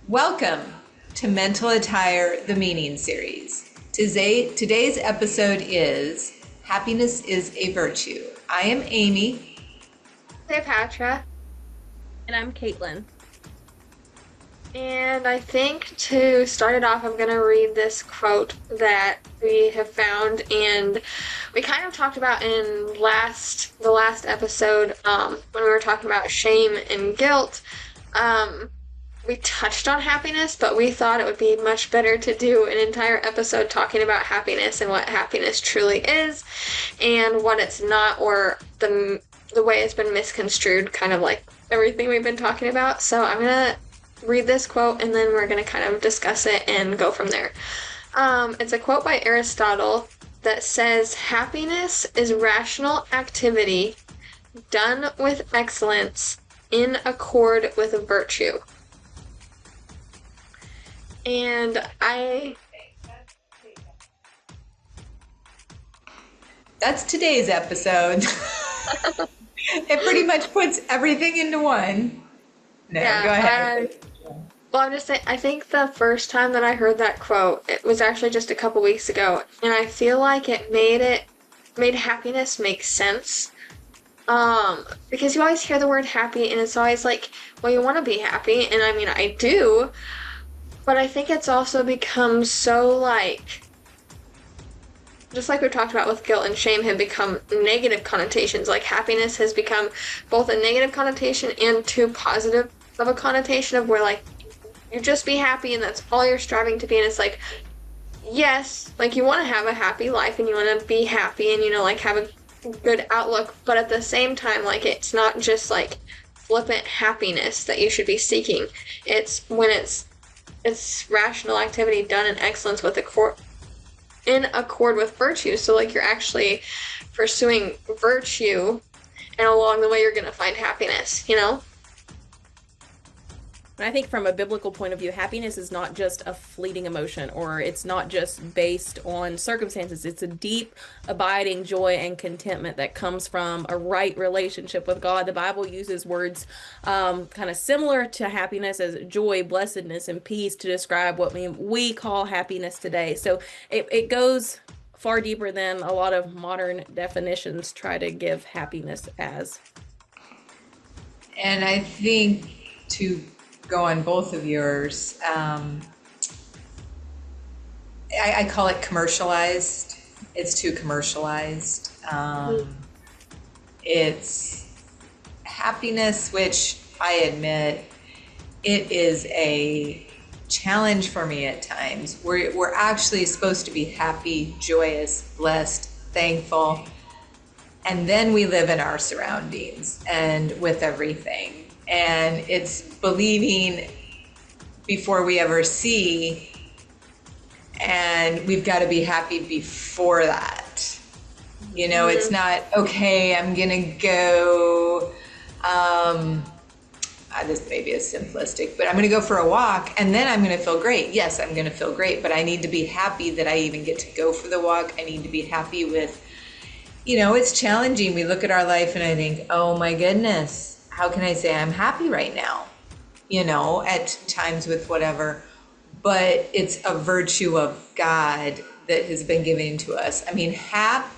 Welcome to Mental Attire, the Meaning Series. Today's episode is Happiness is a Virtue. I am Amy. Cleopatra. And I'm Caitlin. And I think to start it off, I'm going to read this quote that we have found, and we kind of talked about in the last episode when we were talking about shame and guilt. We touched on happiness, but we thought it would be much better to do an entire episode talking about happiness and what happiness truly is, and what it's not, or the way it's been misconstrued, kind of like everything we've been talking about. So I'm gonna read this quote and then we're gonna kind of discuss it and go from there. It's a quote by Aristotle that says, "Happiness is rational activity done with excellence in accord with virtue." And That's today's episode. It pretty much puts everything into one. No, yeah, go ahead. well, I'm just saying, I think the first time that I heard that quote, it was actually just a couple weeks ago, and I feel like it made happiness make sense. Because you always hear the word happy, and it's always like, well, you want to be happy, and I mean, I do, but I think it's also become so like, just like we talked about with guilt and shame, have become negative connotations. Like happiness has become both a negative connotation and too positive of a connotation, of where like you just be happy and that's all you're striving to be. And it's like, yes, like you want to have a happy life and you want to be happy and, like have a good outlook, but at the same time, like it's not just like flippant happiness that you should be seeking. It's when it's rational activity done in excellence with in accord with virtue. So like you're actually pursuing virtue, and along the way you're going to find happiness. And I think from a biblical point of view, happiness is not just a fleeting emotion, or it's not just based on circumstances. It's a deep, abiding joy and contentment that comes from a right relationship with God. The Bible uses words kind of similar to happiness as joy, blessedness, and peace to describe what we call happiness today. So it goes far deeper than a lot of modern definitions try to give happiness as. And I think to go on both of yours, I call it commercialized. It's too commercialized. It's happiness, which I admit it is a challenge for me at times. We're actually supposed to be happy, joyous, blessed, thankful, and then we live in our surroundings and with everything. And it's believing before we ever see, and we've got to be happy before that. It's not, okay, I'm gonna go, this may be a simplistic, but I'm gonna go for a walk and then I'm gonna feel great. Yes, I'm gonna feel great, but I need to be happy that I even get to go for the walk. I need to be happy with, it's challenging. We look at our life and I think, oh my goodness, how can I say I'm happy right now? At times with whatever, but it's a virtue of God that has been given to us. I mean, HAP,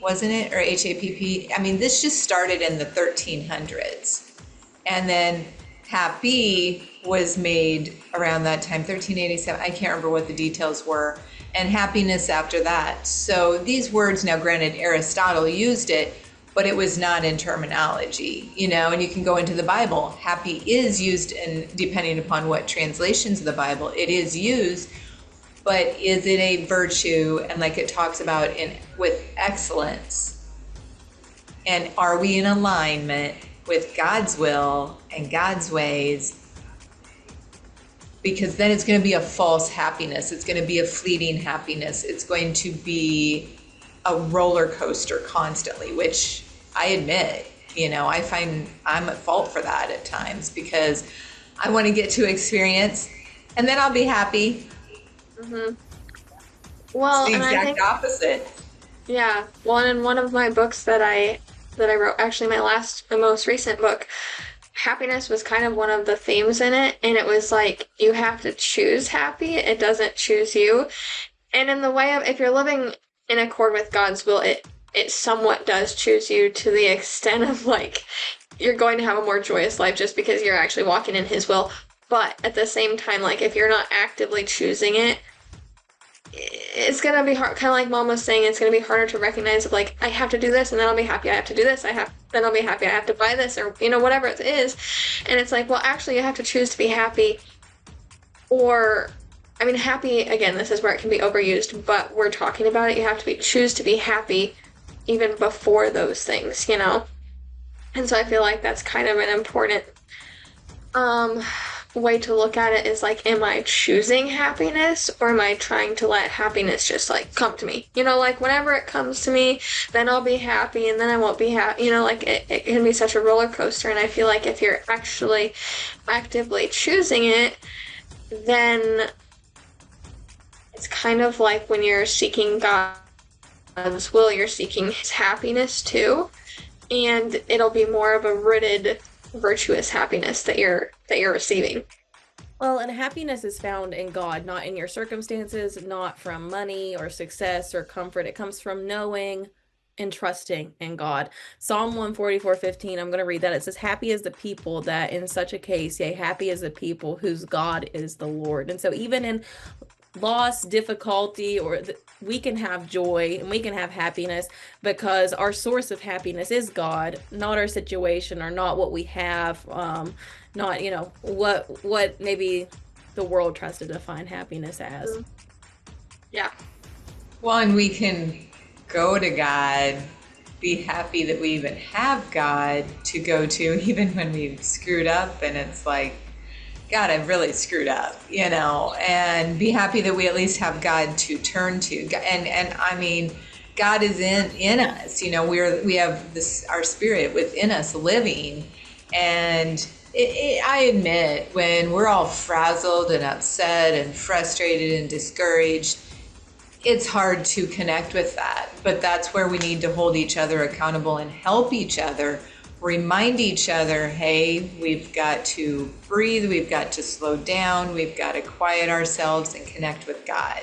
wasn't it? Or HAPP? I mean, this just started in the 1300s. And then happy was made around that time, 1387. I can't remember what the details were. And happiness after that. So these words, now granted, Aristotle used it, but it was not in terminology, and you can go into the Bible. Happy is used, and depending upon what translations of the Bible it is used, but is it a virtue? And like it talks about with excellence. And are we in alignment with God's will and God's ways? Because then it's going to be a false happiness. It's going to be a fleeting happiness. It's going to be a roller coaster constantly, which I admit, I find I'm at fault for that at times, because I want to get to experience and then I'll be happy. Mm-hmm. Well, it's the and exact I think, opposite. yeah. Well, in one of my books that I wrote, actually my most recent book, happiness was kind of one of the themes in it, and it was like you have to choose happy, it doesn't choose you. And in the way of, if you're living in accord with God's will, it somewhat does choose you, to the extent of like you're going to have a more joyous life just because you're actually walking in his will. But at the same time, like if you're not actively choosing it, it's gonna be hard. Kind of like Mom was saying, it's gonna be harder to recognize of like, I have to do this and then I'll be happy. I have to do this. Then I'll be happy. I have to buy this, or whatever it is. And it's like, well, actually, you have to choose to be happy. Or, I mean, happy again. This is where it can be overused, but we're talking about it. You have to choose to be happy, even before those things, And so I feel like that's kind of an important way to look at it, is like, am I choosing happiness, or am I trying to let happiness just like come to me? Like whenever it comes to me, then I'll be happy and then I won't be happy. Like it can be such a roller coaster. And I feel like if you're actually actively choosing it, then it's kind of like when you're seeking God's will, you're seeking his happiness too. And it'll be more of a rooted, virtuous happiness that you're receiving. Well, and happiness is found in God, not in your circumstances, not from money or success or comfort. It comes from knowing and trusting in God. Psalm 144:15, I'm going to read that. It says, happy is the people that in such a case, yea, happy is the people whose God is the Lord. And so even in loss, difficulty, or we can have joy and we can have happiness because our source of happiness is God, not our situation or not what we have, not what maybe the world tries to define happiness as. Yeah. Well, and we can go to God, be happy that we even have God to go to, even when we've screwed up and it's like, God, I've really screwed up, and be happy that we at least have God to turn to. And I mean, God is in us, we have this, our spirit within us living. And I admit, when we're all frazzled and upset and frustrated and discouraged, it's hard to connect with that. But that's where we need to hold each other accountable and help each other. Remind each other, hey, we've got to breathe, we've got to slow down, we've got to quiet ourselves and connect with God.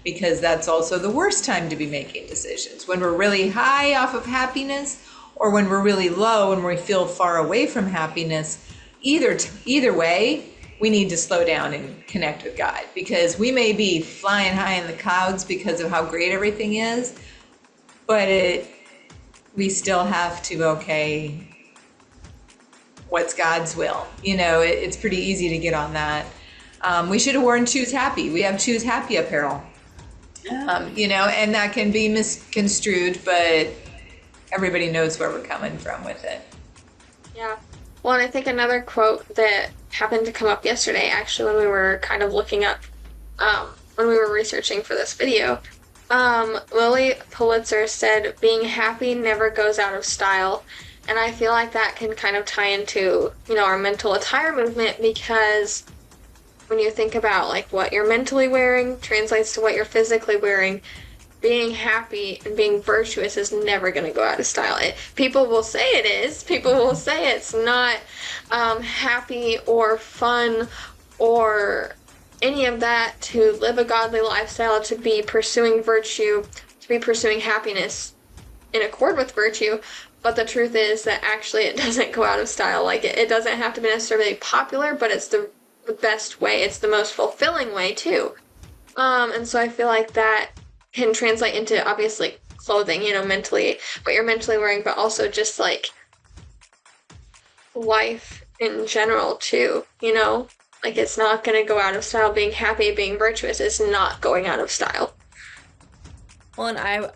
Because that's also the worst time to be making decisions. When we're really high off of happiness, or when we're really low and we feel far away from happiness, either way, we need to slow down and connect with God. Because we may be flying high in the clouds because of how great everything is, but we still have to, okay, what's God's will? It's pretty easy to get on that. We should have worn Choose Happy. We have Choose Happy apparel. And that can be misconstrued, but everybody knows where we're coming from with it. Yeah. Well, and I think another quote that happened to come up yesterday, actually, when we were kind of looking up, when we were researching for this video, Lily Pulitzer said, being happy never goes out of style. And I feel like that can kind of tie into, our mental attire movement, because when you think about like what you're mentally wearing translates to what you're physically wearing, being happy and being virtuous is never going to go out of style. People will say it is. People will say it's not happy or fun or any of that to live a godly lifestyle, to be pursuing virtue, to be pursuing happiness in accord with virtue. But the truth is that actually it doesn't go out of style. Like it doesn't have to be necessarily popular, but it's the best way. It's the most fulfilling way too. And so I feel like that can translate into obviously clothing, mentally, what you're mentally wearing, but also just like life in general too, like it's not going to go out of style. Being happy, being virtuous is not going out of style. Well, and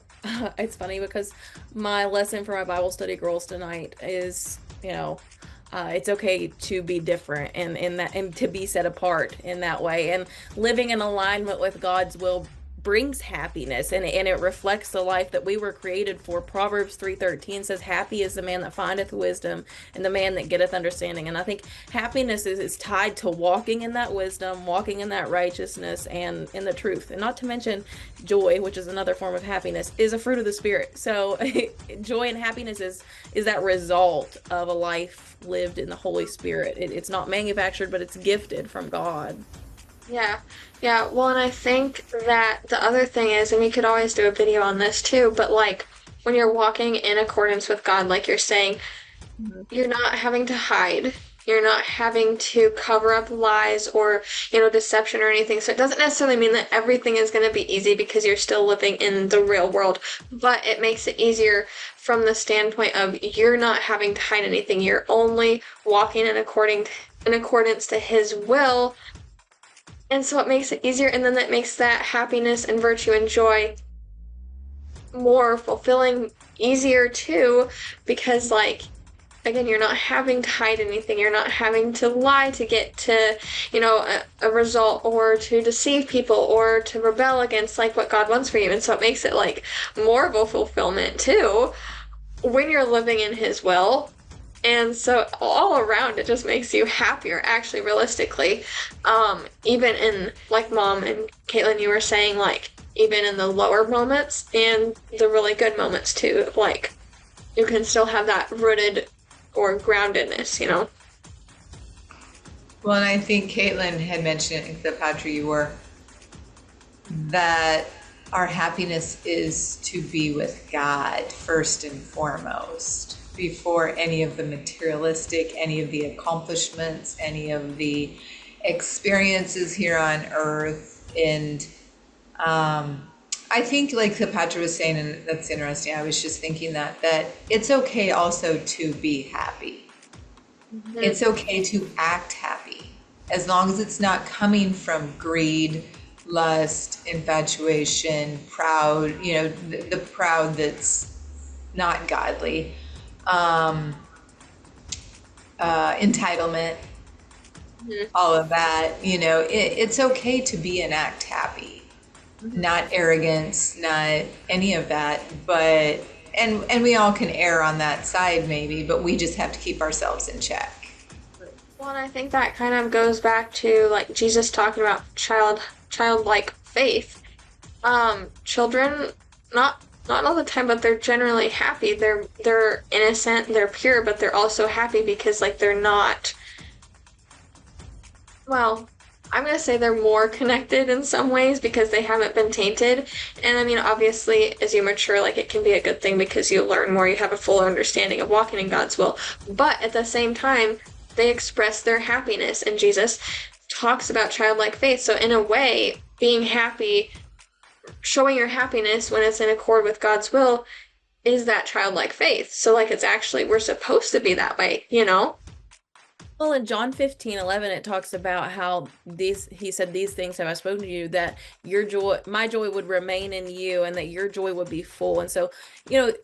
it's funny because my lesson for my Bible study girls tonight is, it's okay to be different and to be set apart in that way, and living in alignment with God's will brings happiness, and it reflects the life that we were created for. Proverbs 3:13 says, happy is the man that findeth wisdom and the man that getteth understanding. And I think happiness is tied to walking in that wisdom, walking in that righteousness, and in the truth. And not to mention joy, which is another form of happiness, is a fruit of the spirit. So joy and happiness is that result of a life lived in the Holy Spirit. It's not manufactured, but it's gifted from God. Yeah. Yeah. Well, and I think that the other thing is, and we could always do a video on this too, but like when you're walking in accordance with God, like you're saying, you're not having to hide. You're not having to cover up lies or, deception or anything. So it doesn't necessarily mean that everything is going to be easy because you're still living in the real world, but it makes it easier from the standpoint of you're not having to hide anything. You're only walking in accordance to His will. And so it makes it easier, and then that makes that happiness and virtue and joy more fulfilling, easier too, because like again, you're not having to hide anything. You're not having to lie to get to, a result, or to deceive people, or to rebel against like what God wants for you. And so it makes it like more of a fulfillment too when you're living in His will. And so all around, it just makes you happier, actually, realistically. Even in, like Mom and Caitlin, you were saying, like, even in the lower moments and the really good moments, too. Like, you can still have that rooted or groundedness. Well, and I think Caitlin had mentioned, I think the Padre you were, that our happiness is to be with God first and foremost, before any of the materialistic, any of the accomplishments, any of the experiences here on earth. And I think, like the Padre was saying, and that's interesting, I was just thinking that it's okay also to be happy. Mm-hmm. It's okay to act happy, as long as it's not coming from greed, lust, infatuation, proud, the proud that's not godly. Entitlement, all of that, it's okay to be and act happy, not arrogance, not any of that, but, and we all can err on that side maybe, but we just have to keep ourselves in check. Well, and I think that kind of goes back to like Jesus talking about childlike faith. Children, not all the time, but they're generally happy. They're innocent, they're pure, but they're also happy because like they're not, well, I'm going to say they're more connected in some ways because they haven't been tainted. And I mean, obviously, as you mature, like it can be a good thing because you learn more, you have a fuller understanding of walking in God's will. But at the same time, they express their happiness, and Jesus talks about childlike faith. So in a way, being happy, showing your happiness when it's in accord with God's will, is that childlike faith. So like it's actually, we're supposed to be that way, Well, in John 15:11, it talks about how he said, these things have I spoken to you, that your joy, my joy would remain in you, and that your joy would be full. And so,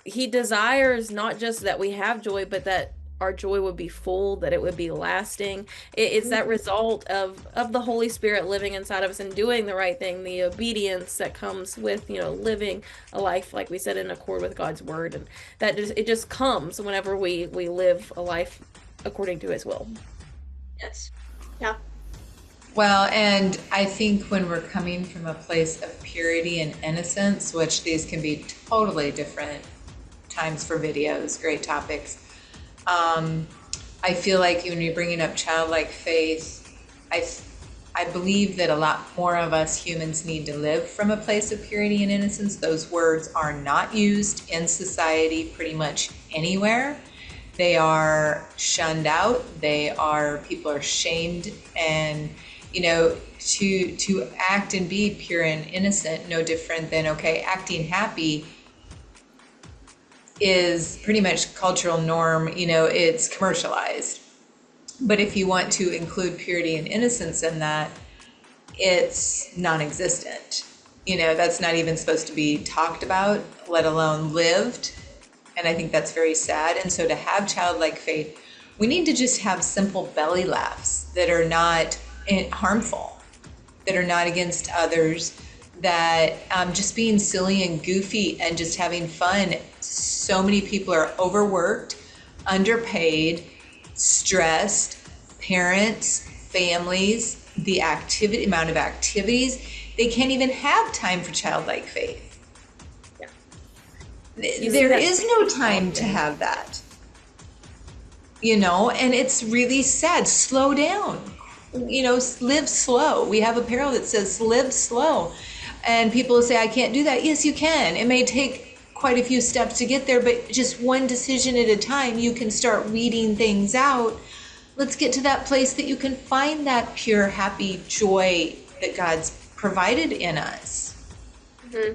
he desires not just that we have joy, but that our joy would be full, that it would be lasting. It's that result of the Holy Spirit living inside of us and doing the right thing, the obedience that comes with, living a life, like we said, in accord with God's word. And that it just comes whenever we live a life according to His will. Yes. Yeah. Well, and I think when we're coming from a place of purity and innocence, which these can be totally different times for videos, great topics. I feel like when you're bringing up childlike faith, I believe that a lot more of us humans need to live from a place of purity and innocence. Those words are not used in society pretty much anywhere. They are shunned out. People are shamed, and to act and be pure and innocent, no different than acting happy is pretty much cultural norm. It's commercialized. But if you want to include purity and innocence in that, it's non-existent. That's not even supposed to be talked about, let alone lived. And I think that's very sad. And so to have childlike faith, we need to just have simple belly laughs that are not harmful, that are not against others, that just being silly and goofy and just having fun. So many people are overworked, underpaid, stressed, parents, families, the activity amount of activities. They can't even have time for childlike faith. There is no time to have that, and it's really sad. Slow down, live slow. We have apparel that says live slow, and people say, I can't do that. Yes, you can. It may take quite a few steps to get there, but just one decision at a time, you can start weeding things out. Let's get to that place that you can find that pure, happy joy that God's provided in us. Mm-hmm.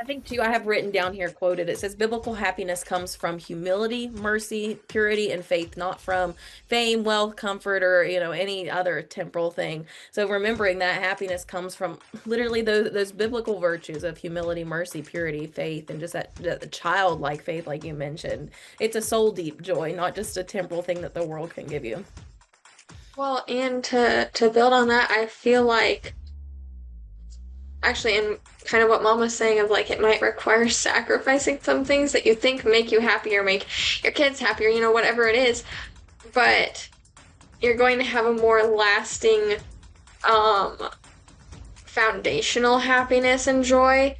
I think too, I have written down here, quoted, it says biblical happiness comes from humility, mercy, purity, and faith, not from fame, wealth, comfort, or any other temporal thing. So remembering that happiness comes from literally those biblical virtues of humility, mercy, purity, faith, and just that childlike faith, like you mentioned. It's a soul deep joy, not just a temporal thing that the world can give you. Well, and to build on that, I feel like actually, and kind of what Mom was saying of like it might require sacrificing some things that you think make you happy or make your kids happier, whatever it is, but you're going to have a more lasting foundational happiness and joy.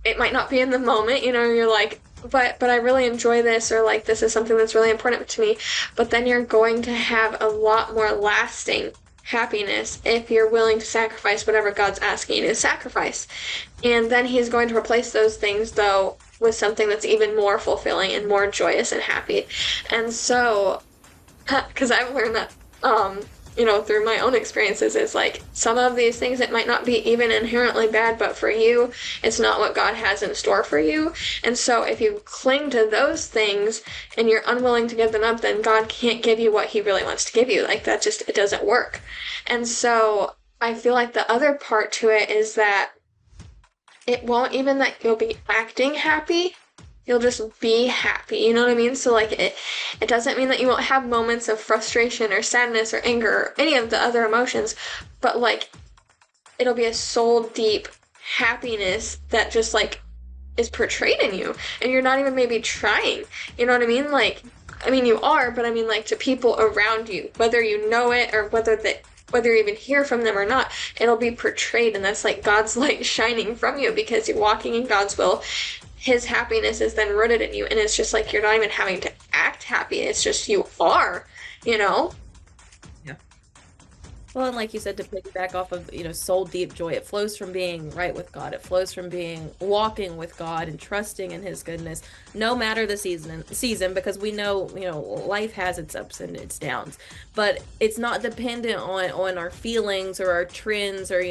It might not be in the moment, you're like, but I really enjoy this, or like this is something that's really important to me, but then you're going to have a lot more lasting happiness if you're willing to sacrifice whatever God's asking you to sacrifice. And then he's going to replace those things, though, with something that's even more fulfilling and more joyous and happy. And so, because I've learned that, through my own experiences, is like some of these things, it might not be even inherently bad, but for you, it's not what God has in store for you. And so if you cling to those things and you're unwilling to give them up, then God can't give you what he really wants to give you. Like that just, it doesn't work. And so I feel like the other part to it is that it won't even that you'll be acting happy. You'll just be happy, you know what I mean? So like it doesn't mean that you won't have moments of frustration or sadness or anger or any of the other emotions, but like it'll be a soul deep happiness that just like is portrayed in you, and you're not even maybe trying, you know what I mean? Like, I mean you are, but I mean like to people around you, whether you know it or whether you even hear from them or not, it'll be portrayed, and that's like God's light shining from you because you're walking in God's will. His happiness is then rooted in you, and it's just like you're not even having to act happy. It's just you are, Yeah. Well, and like you said, to piggyback off of, soul deep joy, it flows from being right with God. It flows from walking with God and trusting in his goodness, no matter the season, because we know, life has its ups and its downs, but it's not dependent on our feelings or our trends or,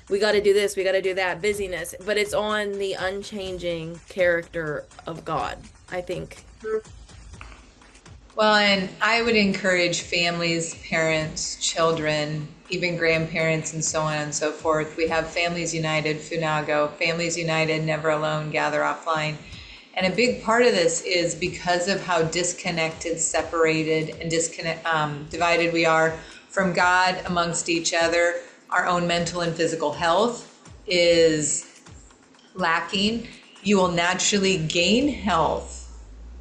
we got to do this, we got to do that, busyness, but it's on the unchanging character of God, I think. Well, and I would encourage families, parents, children, even grandparents, and so on and so forth. We have Families United, Funago, Families United, Never Alone, Gather Offline. And a big part of this is because of how disconnected, separated, and divided we are from God, amongst each other. Our own mental and physical health is lacking. You will naturally gain health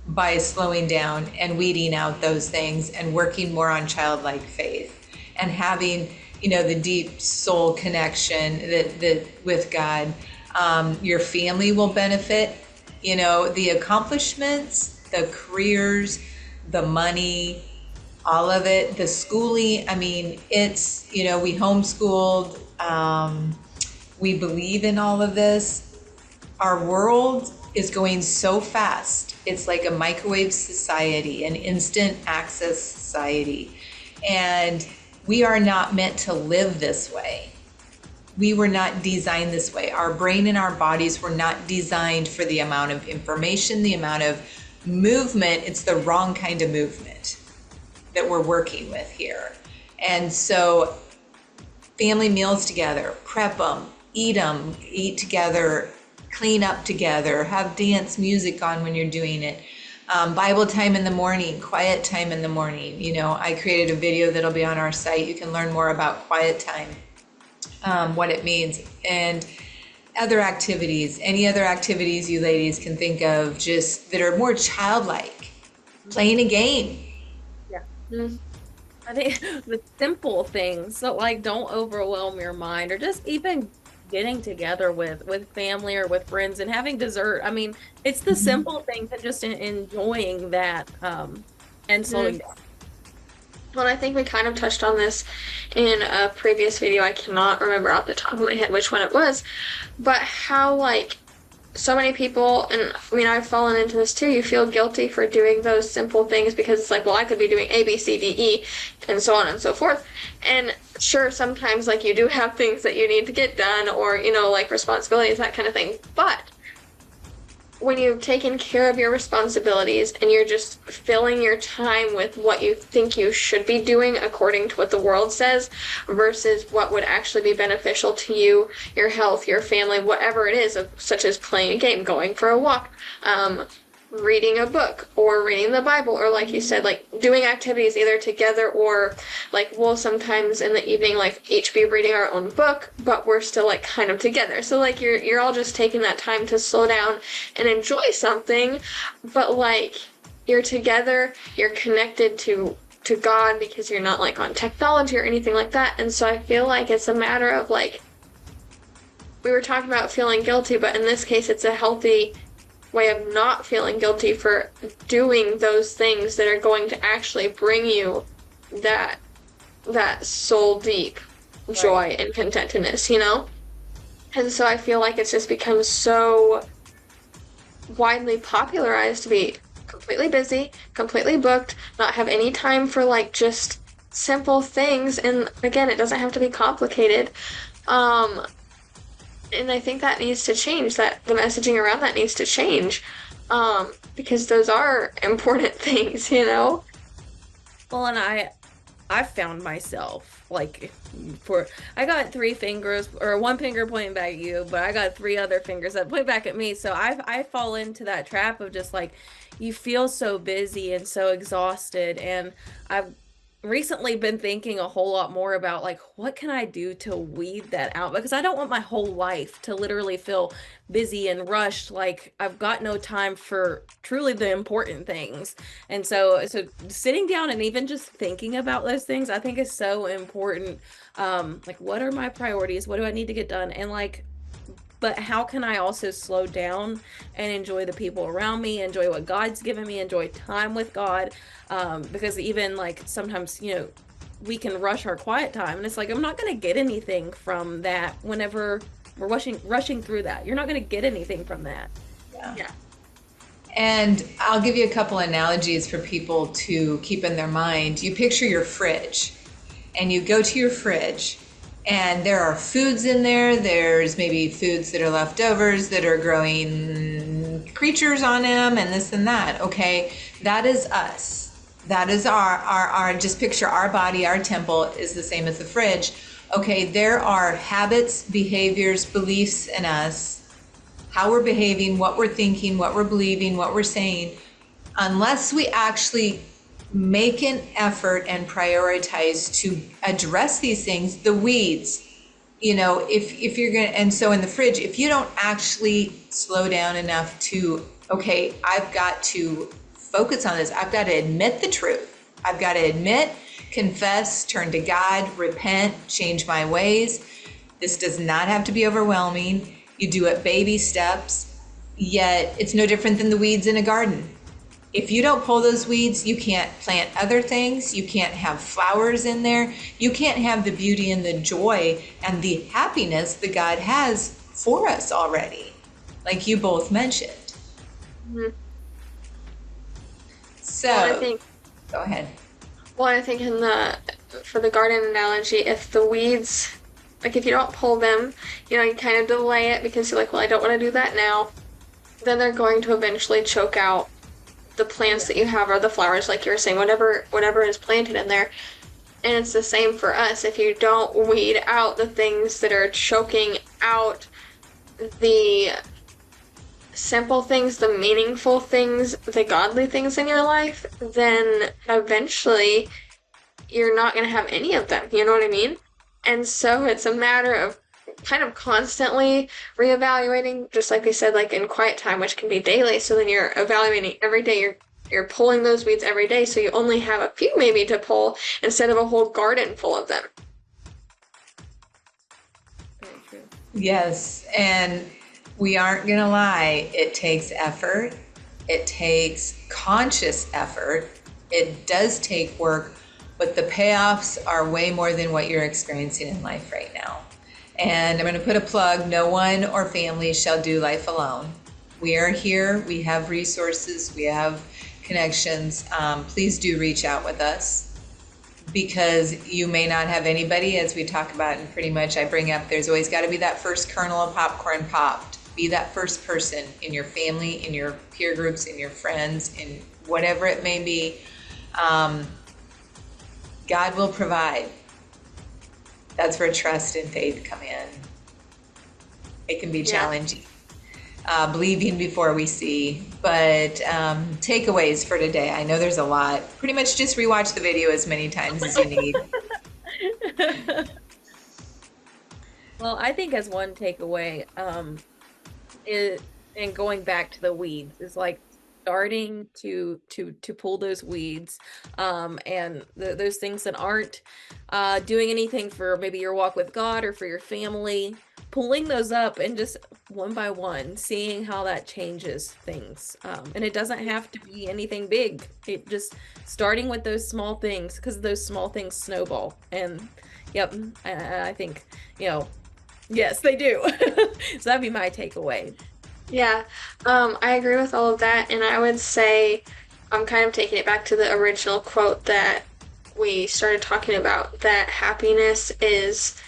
by slowing down and weeding out those things and working more on childlike faith and having, the deep soul connection that with God. Your family will benefit, the accomplishments, the careers, the money, all of it, the schooling. I mean, it's, we homeschooled, we believe in all of this. Our world is going so fast. It's like a microwave society, an instant access society. And we are not meant to live this way. We were not designed this way. Our brain and our bodies were not designed for the amount of information, the amount of movement. It's the wrong kind of movement that we're working with here. And so family meals together, prep them, eat together, clean up together, have dance music on when you're doing it. Bible time in the morning, quiet time in the morning. I created a video that'll be on our site. You can learn more about quiet time. what it means. And other activities, any other activities you ladies can think of just that are more childlike, playing a game. Yeah. I think the simple things, so like don't overwhelm your mind, or just even getting together with family or with friends and having dessert. I mean, it's the simple things and just enjoying that and slowing down. Well, I think we kind of touched on this in a previous video. I cannot remember off the top of my head which one it was, but how, like, so many people, and I mean, I've fallen into this too, you feel guilty for doing those simple things because it's like, well, I could be doing A, B, C, D, E, and so on and so forth. And sure, sometimes, like, you do have things that you need to get done or, you know, like responsibilities, that kind of thing. But when you've taken care of your responsibilities and you're just filling your time with what you think you should be doing according to what the world says versus what would actually be beneficial to you, your health, your family, whatever it is, such as playing a game, going for a walk, reading a book or reading the Bible, or like you said, like doing activities either together or like we'll sometimes in the evening like each be reading our own book, but we're still like kind of together. So like you're all just taking that time to slow down and enjoy something, but like you're together, you're connected to God because you're not like on technology or anything like that. And so I feel like it's a matter of like we were talking about feeling guilty, but in this case it's a healthy way of not feeling guilty for doing those things that are going to actually bring you that soul deep joy and contentedness, you know? And so I feel like it's just become so widely popularized to be completely busy, completely booked, not have any time for like just simple things. And again, it doesn't have to be complicated. And I think that needs to change, that the messaging around that needs to change, because those are important things, you know? Well, and I found myself like I got three fingers or one finger pointing back at you, but I got three other fingers that point back at me. So I fall into that trap of just like you feel so busy and so exhausted, and I've recently been thinking a whole lot more about like what can I do to weed that out, because I don't want my whole life to literally feel busy and rushed, like I've got no time for truly the important things. And so sitting down and even just thinking about those things I think is so important. Like what are my priorities, what do I need to get done, and like but how can I also slow down and enjoy the people around me, enjoy what God's given me, enjoy time with God? Because even like sometimes, you know, we can rush our quiet time, and it's like I'm not going to get anything from that whenever we're rushing through that. You're not going to get anything from that. Yeah. And I'll give you a couple analogies for people to keep in their mind. You picture your fridge, and you go to your fridge, and there are foods in there. There's maybe foods that are leftovers that are growing creatures on them and this and that. Okay, that is us. That is our just picture our body, our temple is the same as the fridge. Okay, there are habits, behaviors, beliefs in us, how we're behaving, what we're thinking, what we're believing, what we're saying. Unless we actually make an effort and prioritize to address these things, the weeds, you know, if you're going to, and so in the fridge, if you don't actually slow down enough to, okay, I've got to focus on this. I've got to admit the truth. I've got to admit, confess, turn to God, repent, change my ways. This does not have to be overwhelming. You do it baby steps, yet it's no different than the weeds in a garden. If you don't pull those weeds, you can't plant other things. You can't have flowers in there. You can't have the beauty and the joy and the happiness that God has for us already, like you both mentioned. Mm-hmm. So, well, I think, go ahead. Well, I think for the garden analogy, if the weeds, like if you don't pull them, you know, you kind of delay it because you're like, well, I don't want to do that now, then they're going to eventually choke out the plants that you have or the flowers, like you were saying, whatever is planted in there. And it's the same for us. If you don't weed out the things that are choking out the simple things, the meaningful things, the godly things in your life, then eventually you're not going to have any of them. You know what I mean? And so it's a matter of kind of constantly reevaluating, just like we said, like in quiet time, which can be daily. So then you're evaluating every day. You're pulling those weeds every day, so you only have a few maybe to pull instead of a whole garden full of them. Very true. Yes, and we aren't going to lie, it takes effort. It takes conscious effort. It does take work, but the payoffs are way more than what you're experiencing in life right now. And I'm going to put a plug, no one or family shall do life alone. We are here, we have resources, we have connections. Please do reach out with us, because you may not have anybody, as we talk about, and pretty much I bring up, there's always got to be that first kernel of popcorn popped. Be that first person in your family, in your peer groups, in your friends, in whatever it may be. God will provide. That's where trust and faith come in. It can be challenging. Believing before we see. But takeaways for today. I know there's a lot. Pretty much just rewatch the video as many times as you need. Well, I think as one takeaway, and going back to the weeds is like starting to pull those weeds, and those things that aren't doing anything for maybe your walk with God or for your family, pulling those up and just one by one seeing how that changes things. And it doesn't have to be anything big. It just starting with those small things, because those small things snowball. And yep, I think, yes, they do. So that'd be my takeaway. Yeah, I agree with all of that, and I would say I'm kind of taking it back to the original quote that we started talking about, that happiness is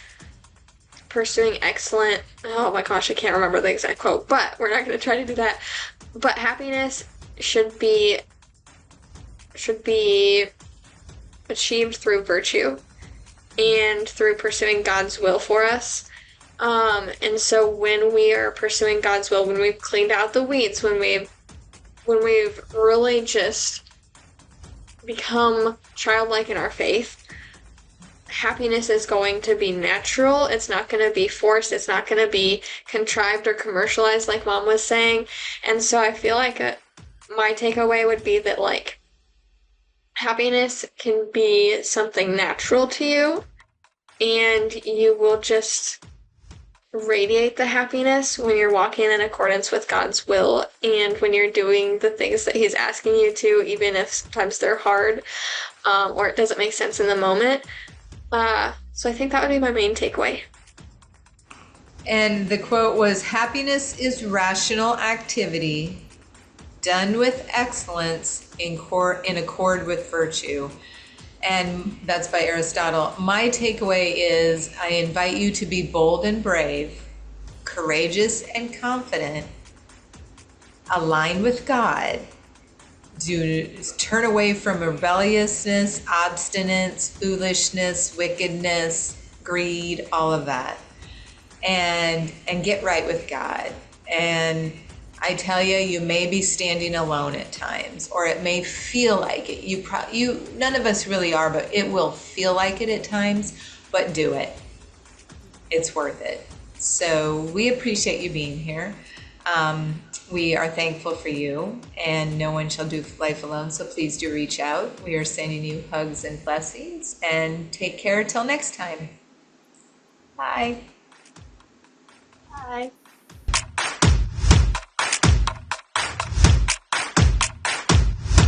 pursuing excellent. Oh my gosh, I can't remember the exact quote, but we're not going to try to do that. But happiness should be achieved through virtue and through pursuing God's will for us. And so when we are pursuing God's will, when we've cleaned out the weeds, when we've really just become childlike in our faith, happiness is going to be natural. It's not going to be forced. It's not going to be contrived or commercialized, like Mom was saying. And so I feel like my takeaway would be that, like, happiness can be something natural to you, and you will just radiate the happiness when you're walking in accordance with God's will and when you're doing the things that He's asking you to, even if sometimes they're hard, or it doesn't make sense in the moment. So I think that would be my main takeaway. And the quote was, happiness is rational activity done with excellence in accord with virtue. And that's by Aristotle. My takeaway is, I invite you to be bold and brave, courageous and confident, aligned with God. Turn away from rebelliousness, obstinance, foolishness, wickedness, greed, all of that. And get right with God. And I tell you, you may be standing alone at times, or it may feel like it. None of us really are, but it will feel like it at times. But do it. It's worth it. So we appreciate you being here. We are thankful for you, and no one shall do life alone. So please do reach out. We are sending you hugs and blessings, and take care till next time. Bye. Bye.